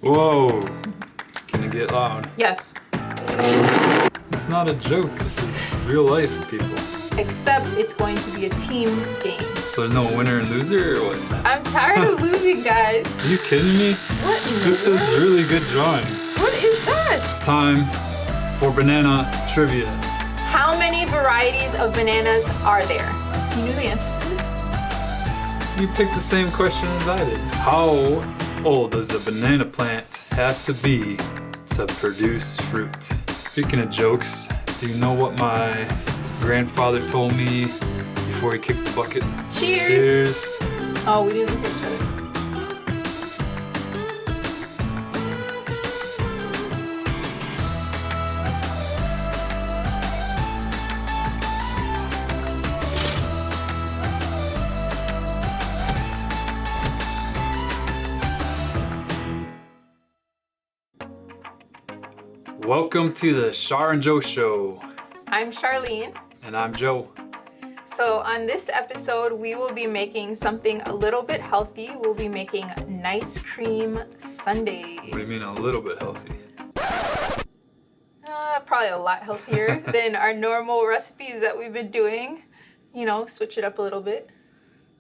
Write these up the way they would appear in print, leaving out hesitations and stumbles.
Whoa! Can it get loud? Yes. It's not a joke. This is real life, people. Except it's going to be a team game. So there's no winner and loser or what? I'm tired of losing, guys. Are you kidding me? What in the This is world? really good drawing. What is that? It's time for banana trivia. How many varieties of bananas are there? You knew the answer to this? You picked the same question as I did. How old does the banana plant have to be to produce fruit? Speaking of jokes, do you know what my grandfather told me before he kicked the bucket? Cheers. Cheers. Oh, we didn't look at each other. Welcome to the Shar and Joe Show. I'm Sharlene. And I'm Joe. So on this episode, we will be making something a little bit healthy. We'll be making nice cream sundaes. What do you mean a little bit healthy? Probably a lot healthier than our normal recipes that we've been doing. You know, switch it up a little bit.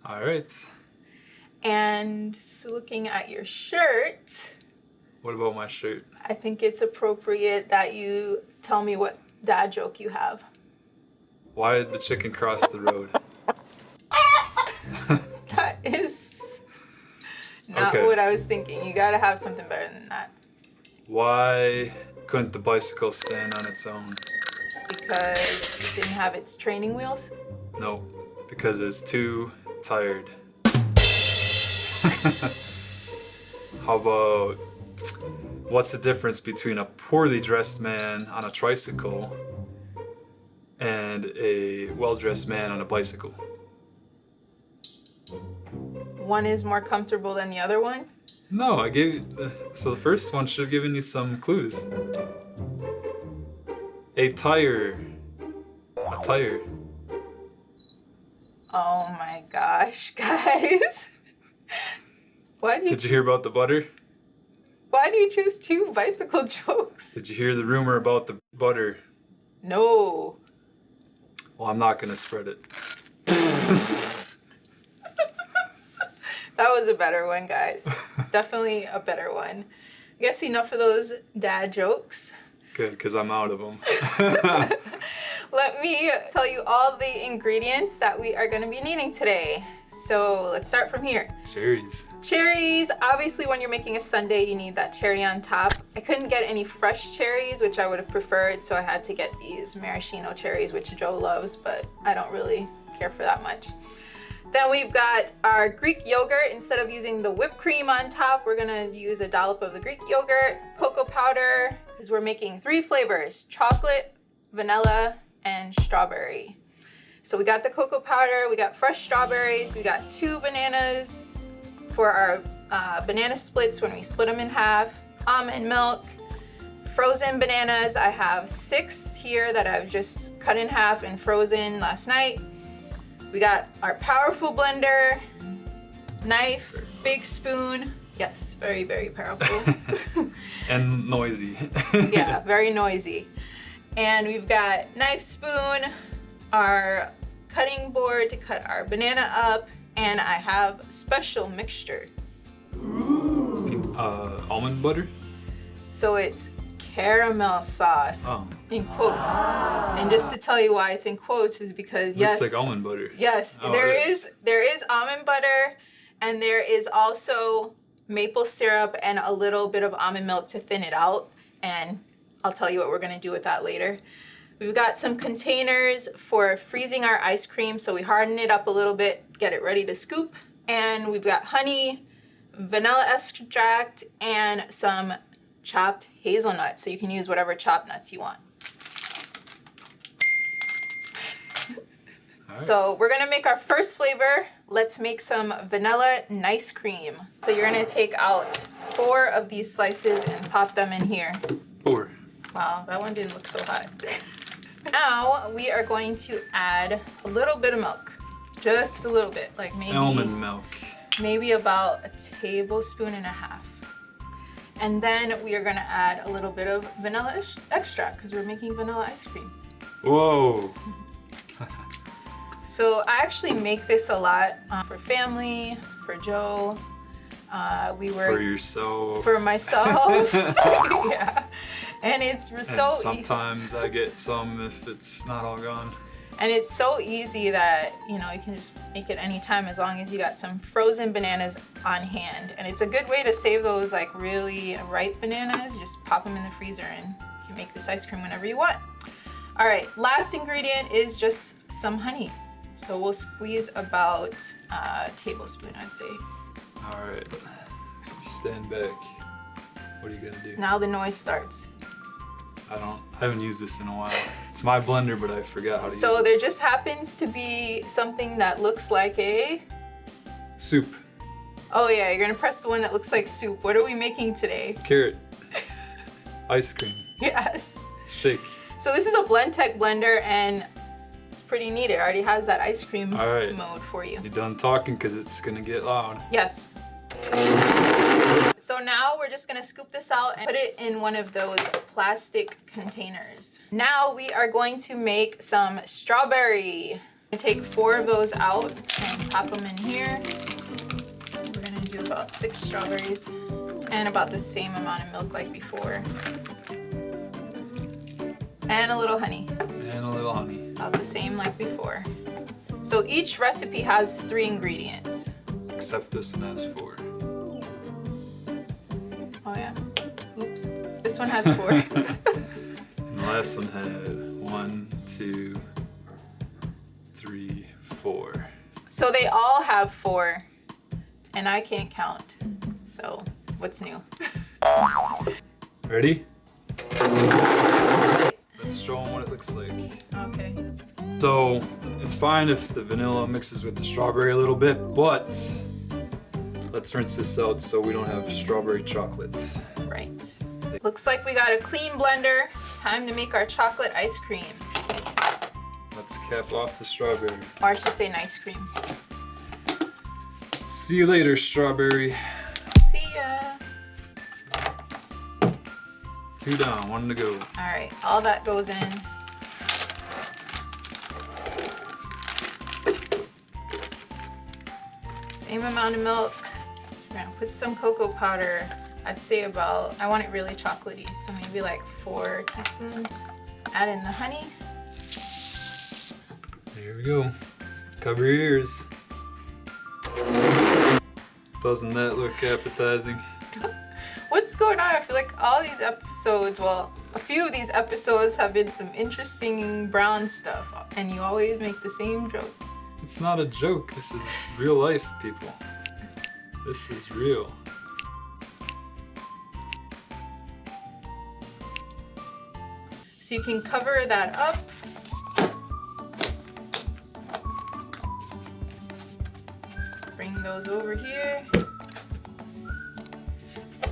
All right. And looking at your shirt, What about my shirt? I think it's appropriate that you tell me what dad joke you have. Why did the chicken cross the road? That is not Okay. what I was thinking. You gotta have something better than that. Why couldn't the bicycle stand on its own? Because it didn't have its training wheels. No, because it's too tired. How about, what's the difference between a poorly dressed man on a tricycle and a well-dressed man on a bicycle? One is more comfortable than the other one. No, I gave you, so the first one should have given you some clues. A tire. A tire. Oh my gosh, guys. Did you hear about the butter? Why do you choose two bicycle jokes? Did you hear the rumor about the butter? No. Well, I'm not gonna spread it. That was a better one, guys. Definitely a better one. I guess enough of those dad jokes. Good, because I'm out of them. Let me tell you all the ingredients that we are going to be needing today. So let's start from here. Cherries. Cherries. Obviously, when you're making a sundae, you need that cherry on top. I couldn't get any fresh cherries, which I would have preferred, so I had to get these maraschino cherries, which Joe loves, but I don't really care for that much. Then we've got our Greek yogurt. Instead of using the whipped cream on top, we're gonna use a dollop of the Greek yogurt, cocoa powder, because we're making 3 flavors: chocolate, vanilla, and strawberry. So we got the cocoa powder, we got fresh strawberries, we got 2 bananas for our banana splits when we split them in half, almond milk, frozen bananas. I have 6 here that I've just cut in half and frozen last night. We got our powerful blender, knife, big spoon. Yes, very, very powerful. And noisy. Yeah, very noisy. And we've got knife, spoon, our cutting board to cut our banana up, and I have special mixture. Almond butter? So it's caramel sauce, in quotes. And just to tell you why it's in quotes is because Looks like almond butter. Yes, Oh, there it is almond butter, and there is also maple syrup and a little bit of almond milk to thin it out. And I'll tell you what we're gonna do with that later. We've got some containers for freezing our ice cream, so we harden it up a little bit, get it ready to scoop. And we've got honey, vanilla extract, and some chopped hazelnuts, so you can use whatever chopped nuts you want. Right. So we're gonna make our first flavor. Let's make some vanilla nice cream. So you're gonna take out 4 of these slices and pop them in here. 4. Wow, that one didn't look so hot. Now we are going to add a little bit of milk. Just a little bit, like Almond milk. maybe about a tablespoon and a half. And then we are gonna add a little bit of vanilla extract because we're making vanilla ice cream. Whoa. So I actually make this a lot for family, for Joe. For yourself. For myself. Yeah. And it's so sometimes I get some if it's not all gone. And it's so easy that, you know, you can just make it anytime as long as you got some frozen bananas on hand. And it's a good way to save those like really ripe bananas. Just pop them in the freezer and you can make this ice cream whenever you want. All right, last ingredient is just some honey. So we'll squeeze about a tablespoon, I'd say. All right, stand back. What are you gonna do? Now the noise starts. I haven't used this in a while. It's my blender, but I forgot how to use it. So there just happens to be something that looks like a... Soup. Oh yeah, you're gonna press the one that looks like soup. What are we making today? Carrot. Ice cream. Yes. Shake. So this is a Blendtec blender and it's pretty neat. It already has that ice cream mode for you. You done talking because it's gonna get loud. Yes. So now we're just gonna scoop this out and put it in one of those plastic containers. Now we are going to make some strawberry. I'm gonna take 4 of those out and pop them in here. We're gonna do about 6 strawberries and about the same amount of milk like before. And a little honey. And a little honey. About the same like before. So each recipe has 3 ingredients. Except this one has 4. Oh yeah. Oops. This one has 4. And the last one had 1, 2, 3, 4. So they all have 4, and I can't count. So what's new? Ready? Let's show them what it looks like. Okay. So it's fine if the vanilla mixes with the strawberry a little bit, but let's rinse this out so we don't have strawberry chocolate. Right. Looks like we got a clean blender. Time to make our chocolate ice cream. Let's cap off the strawberry. Or I should say ice cream. See you later, strawberry. See ya. 2 down, 1 to go. All right, all that goes in. Same amount of milk. So we're gonna put some cocoa powder. I'd say about, I want it really chocolatey, so maybe like 4 teaspoons. Add in the honey. Here we go. Cover your ears. Doesn't that look appetizing? What's going on? I feel like all these episodes, well, a few of these episodes have been some interesting brown stuff, and you always make the same joke. It's not a joke. This is real life, people. This is real. So you can cover that up. Bring those over here.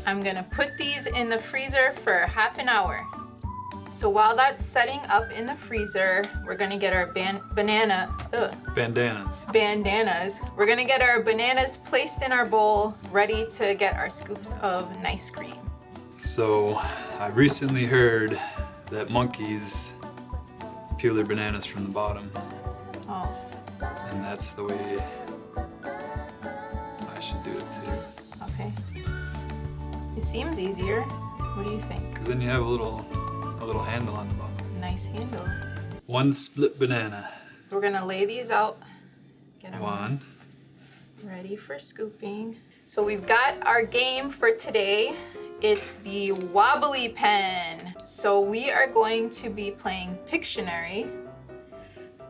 I'm gonna put these in the freezer for half an hour. So while that's setting up in the freezer, we're gonna get our bandanas. We're gonna get our bananas placed in our bowl, ready to get our scoops of nice cream. So I recently heard that monkeys peel their bananas from the bottom. Oh, And that's the way I should do it too. okay. It seems easier. What do you think? Because then you have a little handle on the bottom. Nice handle. 1 split banana. We're gonna lay these out. Get them 1. ready for scooping. So we've got our game for today. It's the wobbly pen. So we are going to be playing Pictionary,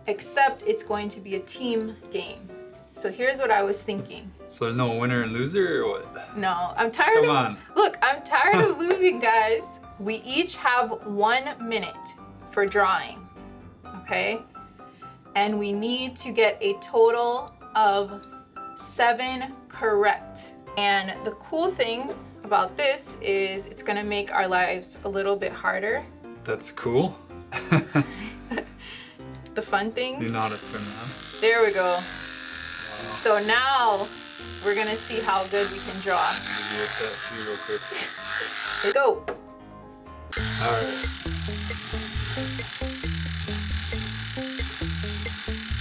except it's going to be a team game. So here's what I was thinking. So no winner and loser or what? No, I'm tired Come on. Look, I'm tired of losing, guys. We each have 1 minute for drawing, okay? And we need to get a total of 7 correct. And the cool thing about this is it's gonna make our lives a little bit harder. That's cool. The fun thing. You know how to turn it on. There we go. So now we're gonna see how good we can draw. Give you a tattoo real quick. Okay, go. Alright.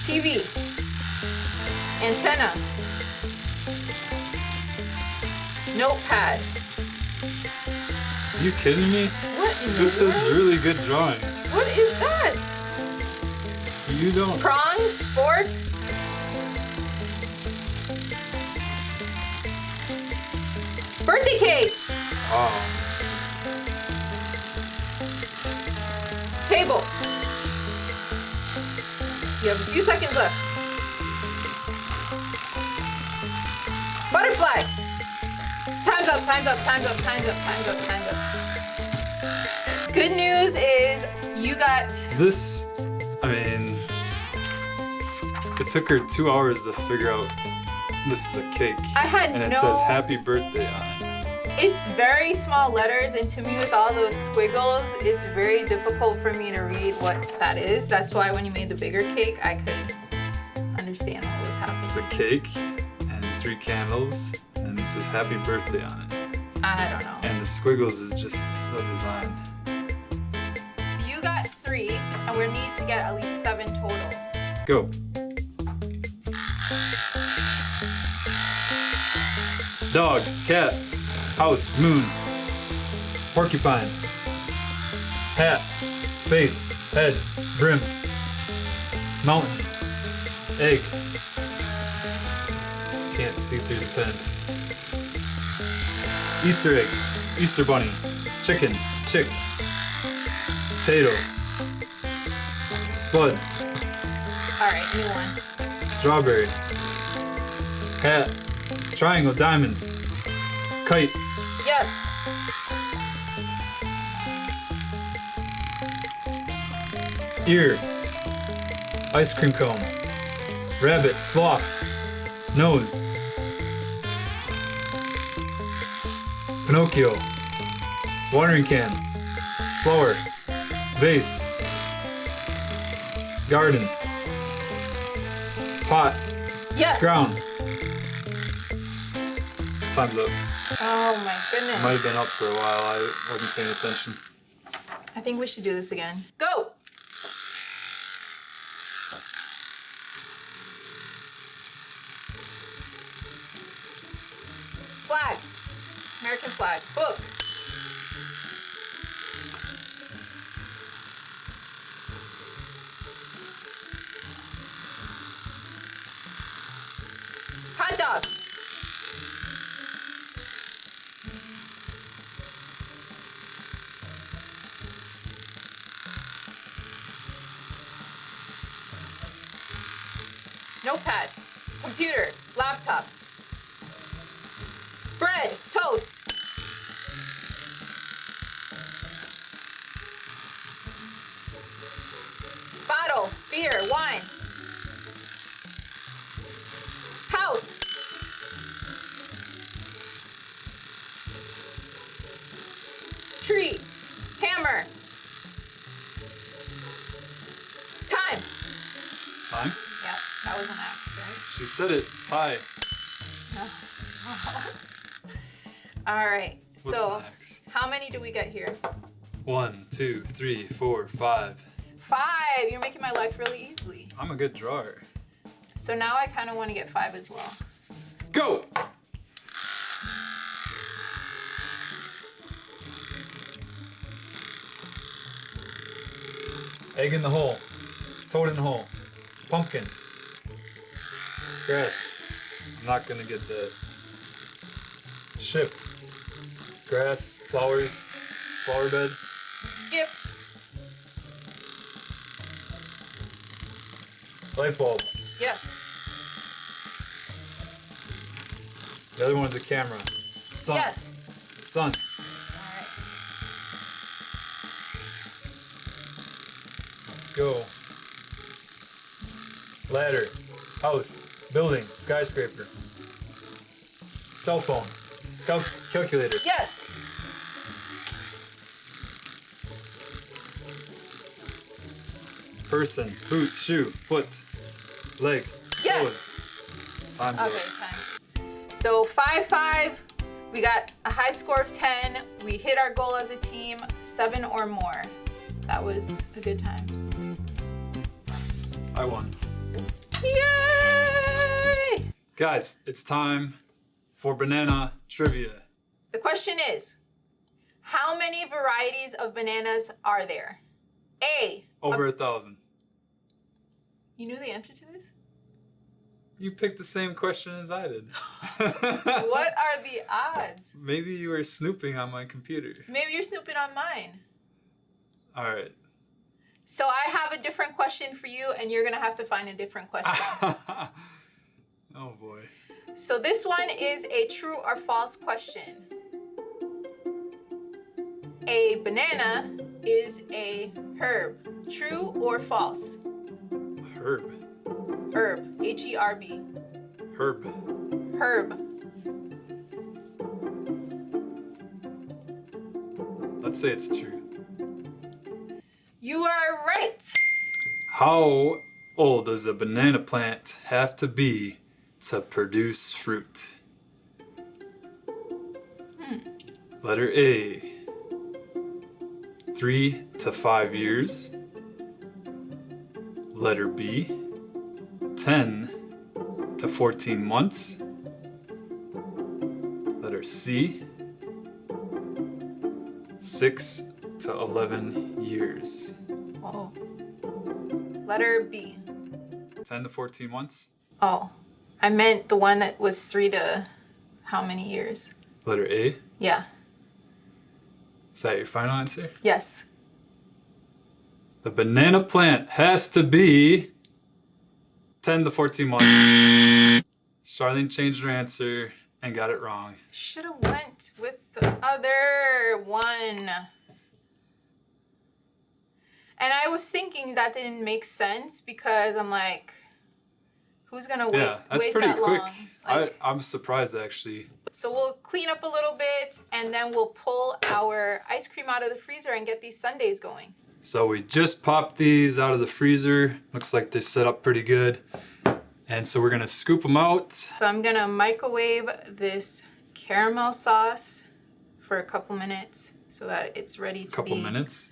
TV. Antenna. Notepad. Are you kidding me? What in This the is world? really good drawing. What is that? You don't. Prongs, fork. Birthday cake. Oh. Table. You have a few seconds left. Butterfly. Time's up, time's up, time's up, time's up, time's up, time's up. Good news is you got This, I mean, it took her 2 hours to figure out this is a cake. I had and it no- says happy birthday on it. It's very small letters, and to me with all those squiggles, it's very difficult for me to read what that is. That's why when you made the bigger cake, I could understand what was happening. It's a cake and 3 candles, and it says happy birthday on it. I don't know. And the squiggles is just the design. You got 3, and we need to get at least 7 total. Go. Dog, cat, house, moon, porcupine, hat, face, head, brim, mountain, egg. Can't see through the pen. Easter egg, Easter bunny, chicken, chick, potato, spud, All right, new one. strawberry, hat, triangle, diamond, kite, Yes. ear, ice cream cone, rabbit, sloth, nose, Pinocchio, watering can, flower, vase, garden, pot, Yes. ground. Time's up. Oh my goodness. Might have been up for a while. I wasn't paying attention. I think we should do this again. Go. Flag. American flag. Book. Hot dog. Notepad. Computer. Laptop. Bread. Toast. Bottle. Beer. Wine. House. Tree. Hammer. Time. Time? Yeah, that was an axe, right? She said it. Tie. All right. What's So, next? how many do we get here? 1, 2, 3, 4, 5. 5. You're making my life really easily. I'm a good drawer. So now I kind of want to get 5 as well. Go! Egg in the hole. Toad in the hole. Pumpkin. Grass. I'm not gonna get that. Ship. Grass. Flowers. Flower bed. Skip. Light bulb. Yes. The other one's a camera. Sun. Yes. Sun. All right. Let's go. Ladder. House. Building. Skyscraper. Cell phone. Calculator. Yes. Person. Boot. Shoe. Foot. Leg. Yes. Toes. Time's Okay, up. time. So 5, 5. We got a high score of 10. We hit our goal as a team, 7 or more. That was a good time. I won. Yay! Guys, it's time for banana trivia. The question is, how many varieties of bananas are there? A. Over 1,000. You knew the answer to this? You picked the same question as I did. What are the odds? Maybe you were snooping on my computer. Maybe you're snooping on mine. All right. So I have a different question for you, and you're going to have to find a different question. Oh, boy. So this one is a true or false question. A banana is a herb. True or false? Herb. Herb. H-E-R-B. Herb. Herb. Let's say it's true. You are right. How old does the banana plant have to be to produce fruit? Letter A, 3 to 5 years. Letter B, 10 to 14 months. Letter C, 6 to 11 years. Oh. Letter B. 10 to 14 months. Oh. I meant the one that was 3 to how many years? Letter A. Yeah. Is that your final answer? Yes. The banana plant has to be 10 to 14 months. Sharlene changed her answer and got it wrong. Should have went with the other one. And I was thinking that didn't make sense because I'm like, who's gonna wait? Yeah, that's wait pretty that quick. long? Like, I'm surprised actually. so we'll clean up a little bit and then we'll pull our ice cream out of the freezer and get these sundaes going. So we just popped these out of the freezer. Looks like they set up pretty good. And so we're gonna scoop them out. So I'm gonna microwave this caramel sauce for a couple minutes so that it's ready to be. Couple minutes.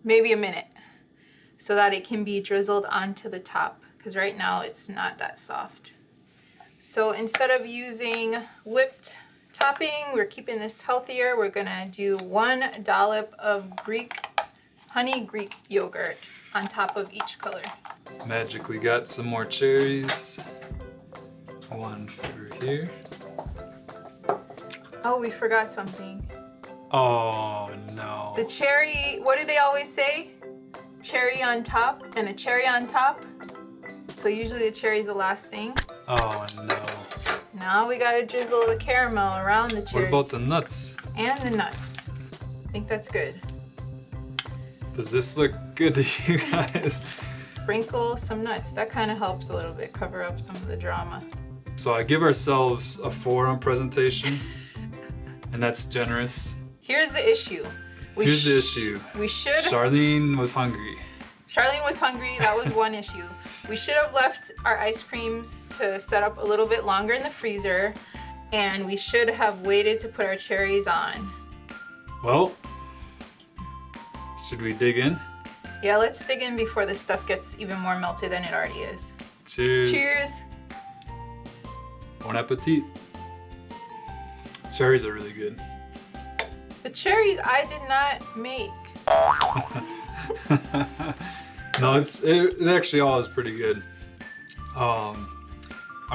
Maybe a minute, so that it can be drizzled onto the top, because right now it's not that soft. So instead of using whipped topping, we're keeping this healthier. We're gonna do 1 dollop of honey Greek yogurt on top of each color. Magically got some more cherries. One for here. Oh, we forgot something. Oh no. The cherry, what do they always say? Cherry on top and a cherry on top. So usually the cherry's the last thing. Oh no. Now we gotta drizzle the caramel around the cherry. What about the nuts? And the nuts. I think that's good. Does this look good to you guys? Sprinkle some nuts. That kind of helps a little bit, cover up some of the drama. So I give ourselves a 4 on presentation, and that's generous. Here's the issue. Here's the issue. We should. Charlene was hungry. Charlene was hungry. That was one issue. We should have left our ice creams to set up a little bit longer in the freezer, and we should have waited to put our cherries on. Well, should we dig in? Yeah, let's dig in before this stuff gets even more melted than it already is. Cheers. Cheers. Bon appetit. Cherries are really good. The cherries I did not make. No, it actually all is pretty good. I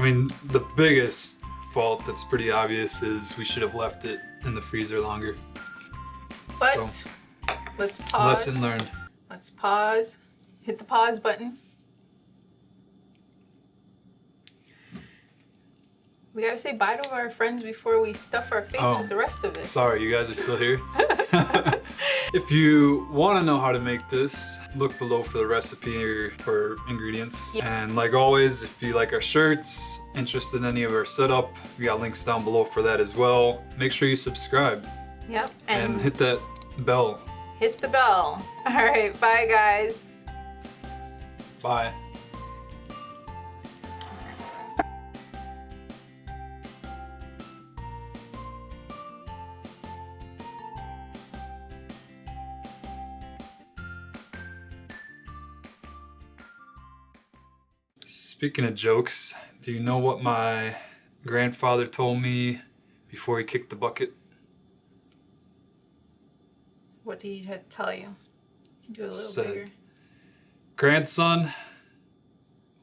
mean, the biggest fault that's pretty obvious is we should have left it in the freezer longer. But So, let's pause. lesson learned. Let's pause. Hit the pause button. We gotta say bye to our friends before we stuff our face with the rest of this. Sorry, you guys are still here. If you want to know how to make this, look below for the recipe or for ingredients. Yeah. And like always, if you like our shirts, interested in any of our setup, we got links down below for that as well. Make sure you subscribe Yep. and hit that bell. Hit the bell. All right, bye guys. Bye. Speaking of jokes, do you know what my grandfather told me before he kicked the bucket? What did he tell you? You can do it a little Said, bigger. "Grandson,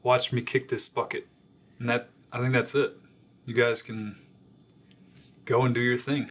watch me kick this bucket." And I think that's it. You guys can go and do your thing.